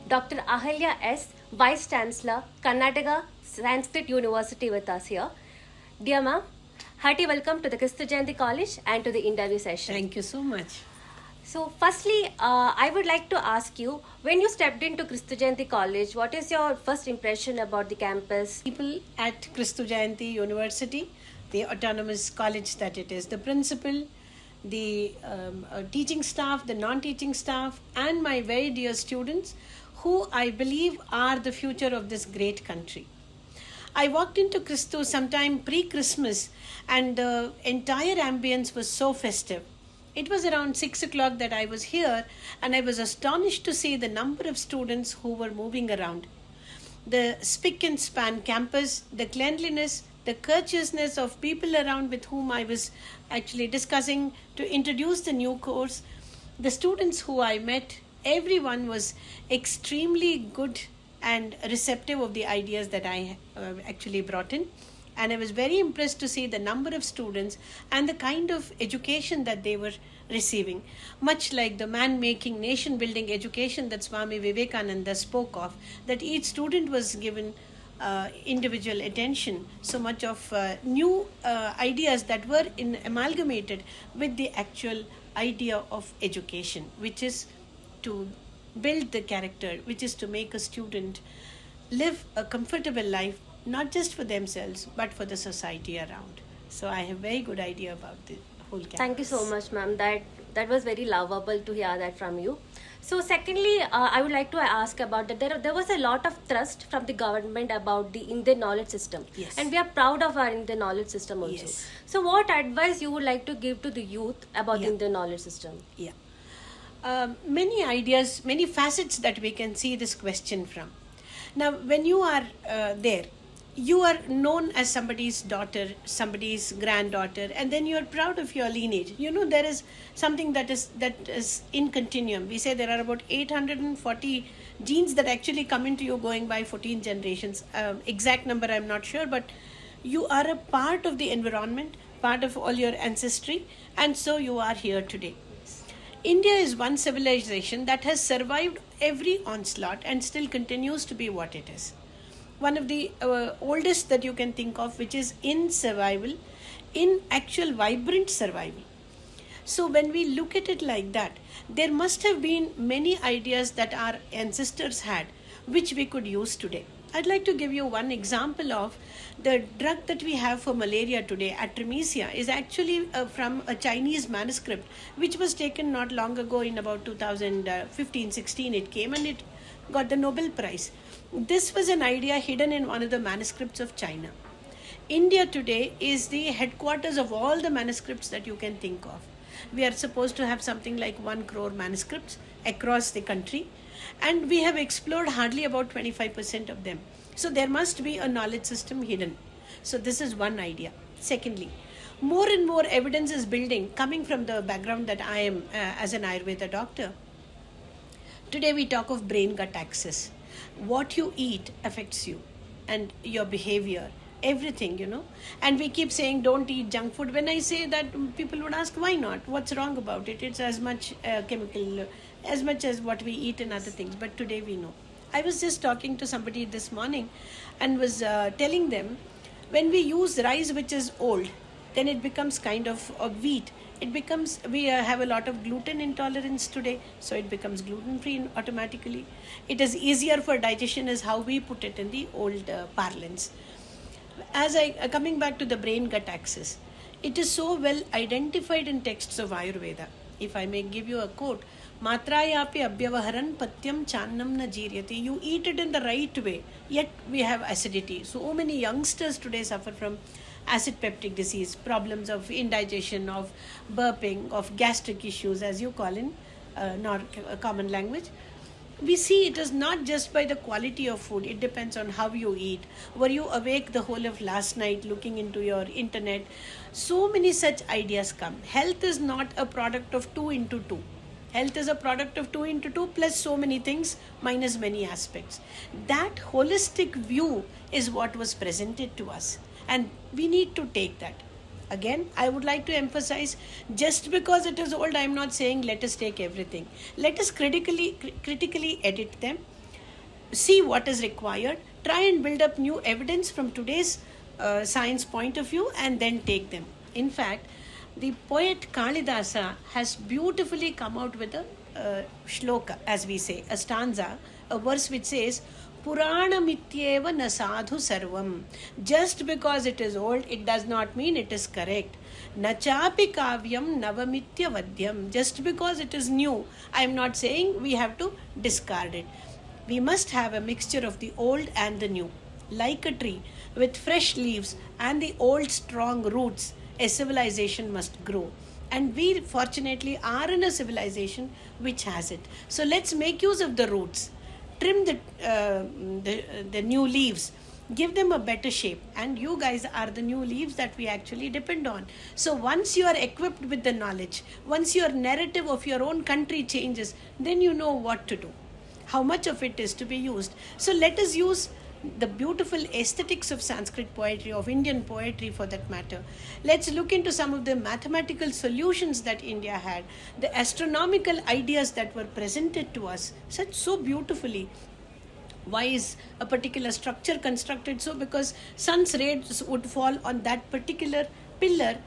Dr. Ahalya S., Vice Chancellor, Karnataka Samskrit University with us here. Dear ma'am, hearty welcome to the Kristu Jayanti College and to the interview session. Thank you so much. So, firstly, I would like to ask you, when you stepped into Kristu Jayanti College, what is your first impression about the campus? People at Kristu Jayanti University, the autonomous college that it is, the principal, the teaching staff, the non-teaching staff, and my very dear students, who I believe are the future of this great country. I walked into Kristu sometime pre-Christmas, and the entire ambience was so festive. It was around 6 o'clock that I was here, and I was astonished to see the number of students who were moving around. The spick and span campus, the cleanliness, the courteousness of people around with whom I was actually discussing to introduce the new course, the students who I met, everyone was extremely good and receptive of the ideas that I actually brought in. And I was very impressed to see the number of students and the kind of education that they were receiving. Much like the man-making, nation-building education that Swami Vivekananda spoke of, that each student was given individual attention, so much of new ideas that were amalgamated with the actual idea of education, which is to build the character, which is to make a student live a comfortable life, not just for themselves, but for the society around. So I have very good idea about the whole campus. Thank you so much, ma'am. That was very lovable to hear that from you. So, secondly, I would like to ask about that. There was a lot of trust from the government about the Indian knowledge system. Yes. And we are proud of our Indian knowledge system also. Yes. So, what advice you would like to give to the youth about the Indian knowledge system? Yeah. Many ideas, many facets that we can see this question from. Now, when you are there, you are known as somebody's daughter, somebody's granddaughter, and then you are proud of your lineage. You know, there is something that is in continuum. We say there are about 840 genes that actually come into you going by 14 generations. Exact number I'm not sure, but you are a part of the environment, part of all your ancestry, and so you are here today. India is one civilization that has survived every onslaught and still continues to be what it is. One of the oldest that you can think of, which is in survival, in actual vibrant survival. So when we look at it like that, there must have been many ideas that our ancestors had, which we could use today. I'd like to give you one example of the drug that we have for malaria today, Artemisia, is actually from a Chinese manuscript, which was taken not long ago in about 2015-16 it came, and it got the Nobel Prize. This was an idea hidden in one of the manuscripts of China. India today is the headquarters of all the manuscripts that you can think of. We are supposed to have something like 1 crore manuscripts across the country, and we have explored hardly about 25% of them. So there must be a knowledge system hidden. So this is one idea. Secondly, more and more evidence is building, coming from the background that I am as an Ayurveda doctor. Today we talk of brain-gut axis. What you eat affects you and your behavior, everything, you know. And we keep saying don't eat junk food. When I say that, people would ask why not? What's wrong about it? It's as much chemical, as much as what we eat and other things. But today we know. I was just talking to somebody this morning and was telling them, when we use rice which is old, then it becomes kind of wheat. It becomes, we have a lot of gluten intolerance today, so it becomes gluten-free automatically. It is easier for digestion is how we put it in the old parlance. As coming back to the brain-gut axis, it is so well identified in texts of Ayurveda. If I may give you a quote, Matrayapi abhyavaharan patyam channam na jiryati. You eat it in the right way, yet we have acidity. So many youngsters today suffer from acid peptic disease, problems of indigestion, of burping, of gastric issues, as you call in common language. We see it is not just by the quality of food, it depends on how you eat. Were you awake the whole of last night looking into your internet? So many such ideas come. Health is not a product of 2 into 2. Health is a product of 2 into 2 plus so many things minus many aspects. That holistic view is what was presented to us, and we need to take that. Again, I would like to emphasize, just because it is old, I am not saying let us take everything. Let us critically edit them, see what is required, try and build up new evidence from today's science point of view, and then take them. In fact, the poet Kalidasa has beautifully come out with a shloka, as we say, a stanza, a verse which says, Puranamityeva na sadhu sarvam. Just because it is old, it does not mean it is correct. Nachapi kavyam navamitya vadyam. Just because it is new, I am not saying we have to discard it. We must have a mixture of the old and the new. Like a tree with fresh leaves and the old strong roots, a civilization must grow. And we fortunately are in a civilization which has it. So let's make use of the roots, trim the new leaves, give them a better shape. And you guys are the new leaves that we actually depend on. So once you are equipped with the knowledge, once your narrative of your own country changes, then you know what to do, how much of it is to be used. So let us use the beautiful aesthetics of Sanskrit poetry, of Indian poetry for that matter. Let's look into some of the mathematical solutions that India had, the astronomical ideas that were presented to us such so beautifully. Why is a particular structure constructed so? Because sun's rays would fall on that particular pillar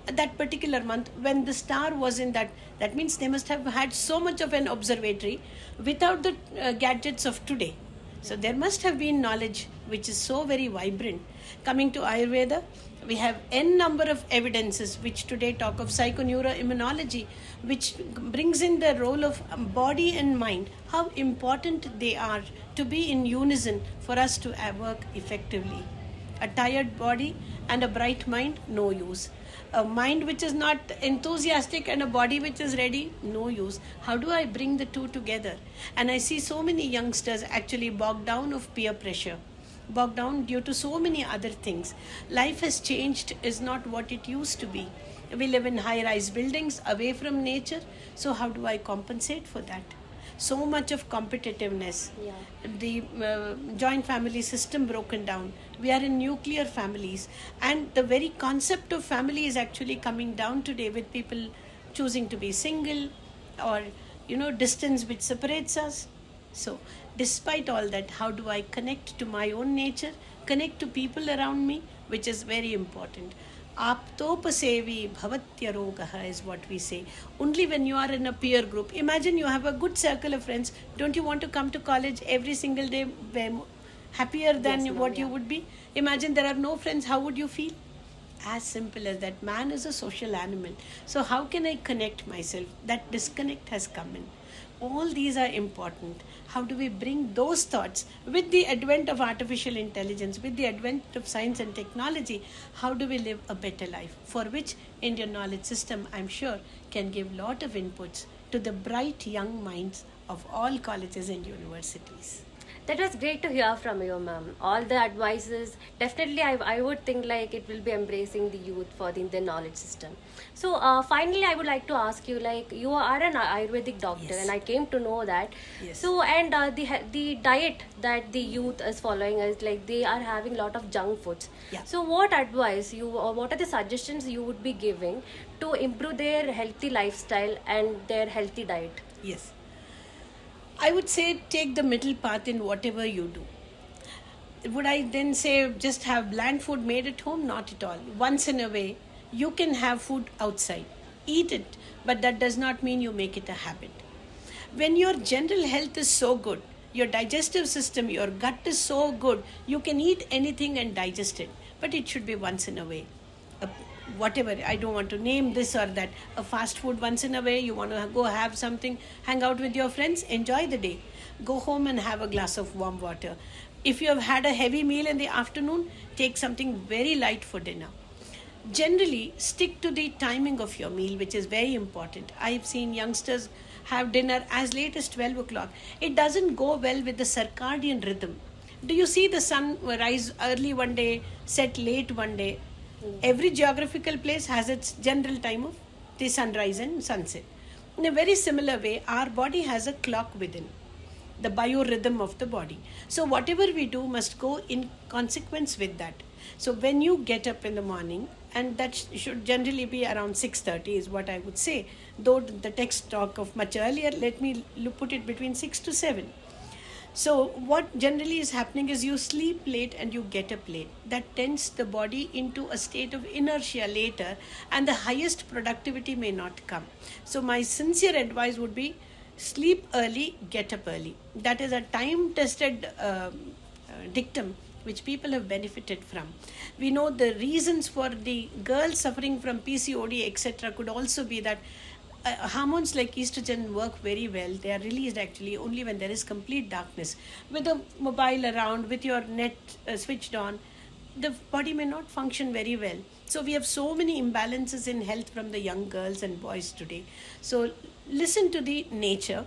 that particular month when the star was in that. That means they must have had so much of an observatory without the gadgets of today. So there must have been knowledge which is so very vibrant. Coming to Ayurveda, we have n number of evidences which today talk of psychoneuroimmunology, which brings in the role of body and mind, how important they are to be in unison for us to work effectively. A tired body and a bright mind, no use. A mind which is not enthusiastic and a body which is ready, no use. How do I bring the two together? And I see so many youngsters actually bogged down of peer pressure, bogged down due to so many other things. Life has changed, is not what it used to be. We live in high-rise buildings away from nature. So how do I compensate for that? So much of competitiveness. Yeah. The joint family system broken down. We are in nuclear families. And the very concept of family is actually coming down today with people choosing to be single or, distance which separates us. So, despite all that, how do I connect to my own nature, connect to people around me, which is very important. Aptopasevi bhavatya rogaha is what we say. Only when you are in a peer group. Imagine you have a good circle of friends. Don't you want to come to college every single day happier than you would be? Imagine there are no friends. How would you feel? As simple as that. Man is a social animal. So how can I connect myself? That disconnect has come in. All these are important. How do we bring those thoughts with the advent of artificial intelligence, with the advent of science and technology? How do we live a better life? For which Indian knowledge system, I'm sure, can give lot of inputs to the bright young minds of all colleges and universities. That was great to hear from you, ma'am. All the advices, definitely I would think like it will be embracing the youth for the knowledge system. So finally, I would like to ask you, like you are an Ayurvedic doctor, Yes. and I came to know that. Yes. So and the diet that the youth is following is like they are having a lot of junk foods. Yeah. So what advice you or what are the suggestions you would be giving to improve their healthy lifestyle and their healthy diet? Yes. I would say take the middle path in whatever you do. Would I then say just have bland food made at home? Not at all. Once in a way, you can have food outside. Eat it, but that does not mean you make it a habit. When your general health is so good, your digestive system, your gut is so good, you can eat anything and digest it. But it should be once in a way. Whatever, I don't want to name this or that. A fast food once in a way, you want to go have something, hang out with your friends, enjoy the day. Go home and have a glass of warm water. If you have had a heavy meal in the afternoon, take something very light for dinner. Generally, stick to the timing of your meal, which is very important. I've seen youngsters have dinner as late as 12 o'clock. It doesn't go well with the circadian rhythm. Do you see the sun rise early one day, set late one day? Every geographical place has its general time of the sunrise and sunset. In a very similar way, our body has a clock within, the biorhythm of the body. So whatever we do must go in consequence with that. So when you get up in the morning, and that should generally be around 6:30 is what I would say. Though the text talk of much earlier, let me put it between 6 to 7. So what generally is happening is you sleep late and you get up late. That tends the body into a state of inertia later, and the highest productivity may not come. So my sincere advice would be sleep early, get up early. That is a time tested dictum which people have benefited from. We know the reasons for the girls suffering from PCOD, etc., could also be that hormones like estrogen work very well. They are released actually only when there is complete darkness. With a mobile around, with your net switched on, the body may not function very well. So we have so many imbalances in health from the young girls and boys today. So listen to the nature.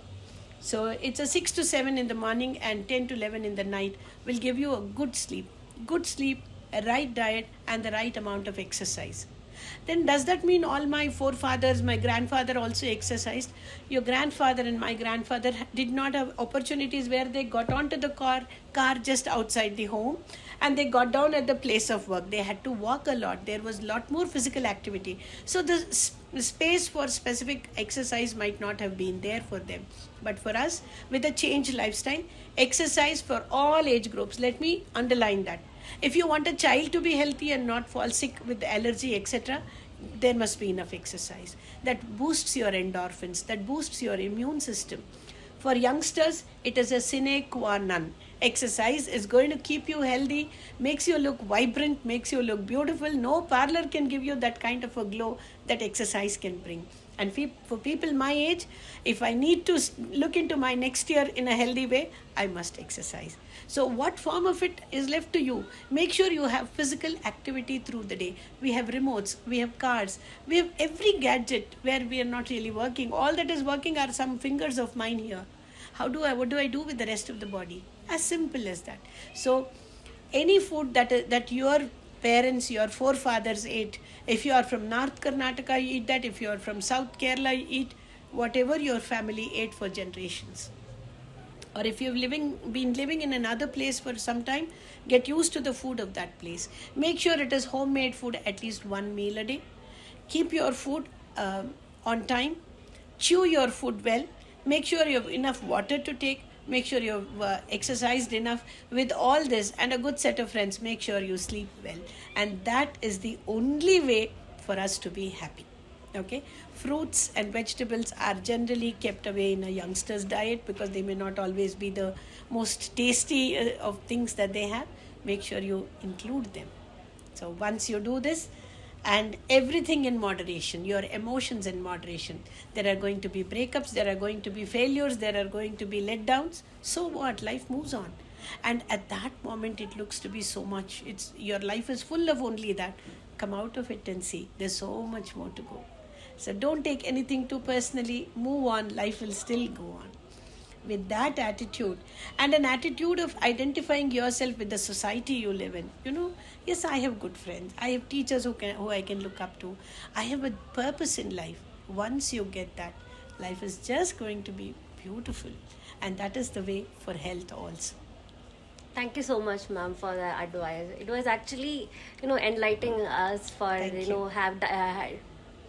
So it's a 6 to 7 in the morning and 10 to 11 in the night will give you a good sleep. Good sleep, a right diet, and the right amount of exercise. Then does that mean all my forefathers, my grandfather also exercised? Your grandfather and my grandfather did not have opportunities where they got onto the car just outside the home and they got down at the place of work. They had to walk a lot. There was a lot more physical activity. So the space for specific exercise might not have been there for them. But for us, with a changed lifestyle, exercise for all age groups. Let me underline that. If you want a child to be healthy and not fall sick with allergy, etc., there must be enough exercise. That boosts your endorphins, that boosts your immune system. For youngsters, it is a sine qua non. Exercise is going to keep you healthy, makes you look vibrant, makes you look beautiful. No parlor can give you that kind of a glow that exercise can bring. And for people my age, if I need to look into my next year in a healthy way, I must exercise. So what form of it is left to you? Make sure you have physical activity through the day. We have remotes, we have cars, we have every gadget where we are not really working. All that is working are some fingers of mine here. What do I do with the rest of the body? As simple as that. So any food that your parents, your forefathers ate, if you are from North Karnataka, you eat that. If you are from South Kerala, you eat whatever your family ate for generations. Or if you've been living in another place for some time, get used to the food of that place. Make sure it is homemade food, at least one meal a day. Keep your food on time. Chew your food well. Make sure you have enough water to take. Make sure you've exercised enough. With all this and a good set of friends, make sure you sleep well. And that is the only way for us to be happy. Okay, fruits and vegetables are generally kept away in a youngster's diet because they may not always be the most tasty of things that they have. Make sure you include them. So once you do this, and everything in moderation, your emotions in moderation, there are going to be breakups, there are going to be failures, there are going to be letdowns. So what? Life moves on. And at that moment, it looks to be so much. Your life is full of only that. Come out of it and see. There's so much more to go. So don't take anything too personally. Move on. Life will still go on. With that attitude and an attitude of identifying yourself with the society you live in. Yes, I have good friends. I have teachers who I can look up to. I have a purpose in life. Once you get that, life is just going to be beautiful. And that is the way for health also. Thank you so much, ma'am, for the advice. It was actually, enlightening us for,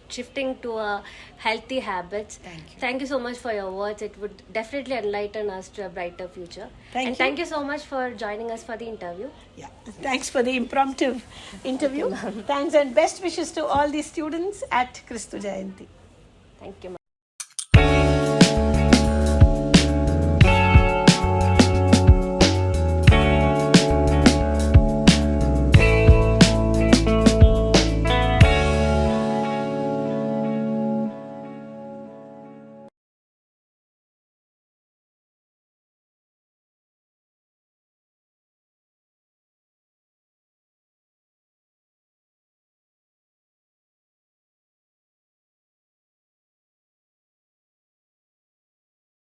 shifting to a healthy habits. Thank you. Thank you so much for your words. It would definitely enlighten us to a brighter future. Thank you so much for joining us for the interview. Yeah, thanks for the impromptu interview. Thanks and best wishes to all the students at Kristu Jayanti. Thank you, ma'am.